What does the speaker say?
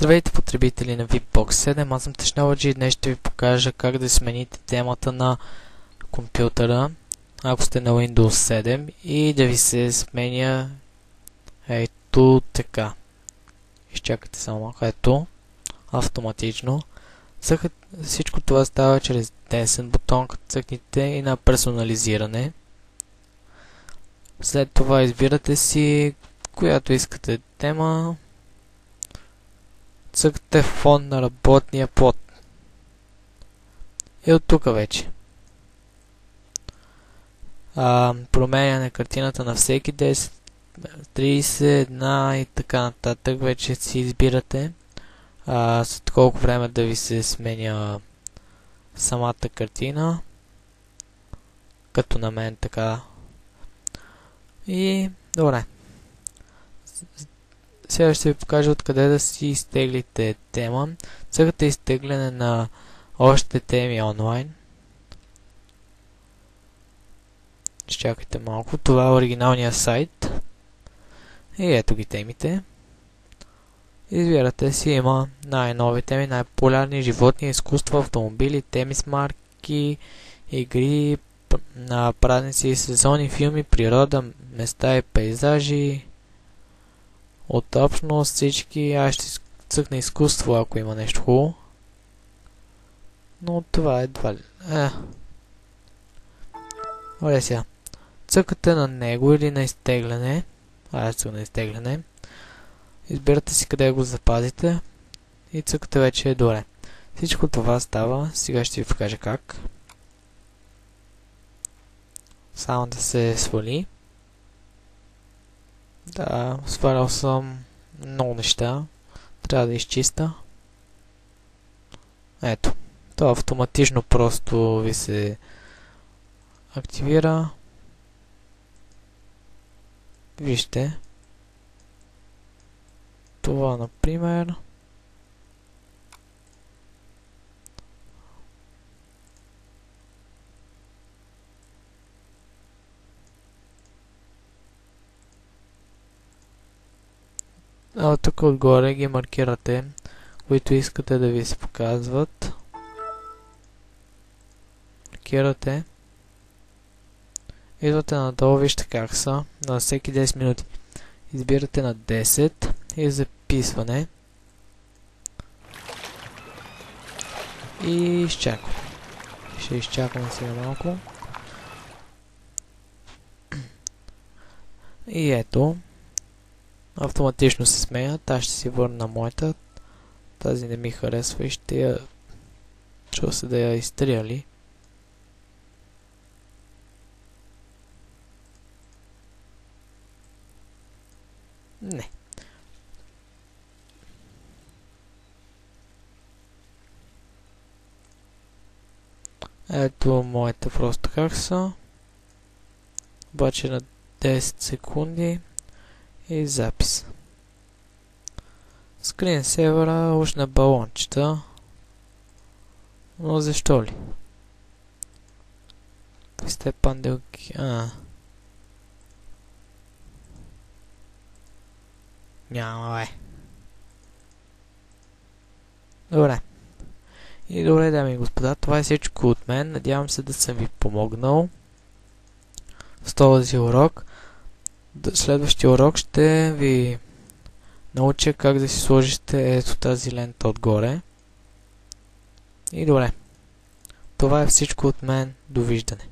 Здравейте, потребители на VIPBox 7, аз съм Technology и днес ще ви покажа как да смените темата на компютъра, ако сте на Windows 7 и да ви се сменя ето така. Изчакайте само малко, ето, автоматично. Всичко това става чрез десен бутон, като цъкнете и на персонализиране. След това избирате си която искате тема. Цъкате фон на работния плод. И от тук вече. Променяне картината на всеки 10, 30, 1 и така нататък. Вече си избирате след колко време да ви се сменя самата картина. Като на мен така. И добре. Сега ще ви покажа откъде да си изтеглите тема. Цъкате изтегляне на още теми онлайн. Чакайте малко. Това е оригиналния сайт. И ето ги темите. Избирате си, има най-нови теми, най-популярни животни, изкуство, автомобили, теми с марки, игри, на празници, сезони, филми, природа, места и пейзажи. От общност всички, аз ще цъкна изкуство, ако има нещо хубаво. Но това едва ли. Добре сега. Цъкате на него или на изтегляне. Аз цъкна на изтегляне. Избирате си къде го запазите. И цъкате вече добре. Всичко това става. Сега ще ви покажа как. Само да се свали. Да, свалял съм много неща. Трябва да изчиста. Ето. Това автоматично просто ви се активира. Вижте. Това, например. Тук отгоре ги маркирате, които искате да ви се показват. Маркирате. Идвате надолу, вижте как са, на всеки 10 минути. Избирате на 10 и записване. И изчаквам. Ще изчакам сега малко. И ето. Автоматично се сменят. Аз ще си върна на моята. Тази не ми харесва и ще я... Чува се да я изтриали. Не. Ето моите просто как са. Обаче на 10 секунди. И запис. Скрин севера уж на балончета. Но защо ли? Сте панделки. Няма, Добре. И добре, дами и господа, това е всичко от мен. Надявам се да съм ви помогнал с този урок. Следващия урок ще ви науча как да си сложите ето тази лента отгоре. И добре. Това е всичко от мен. Довиждане.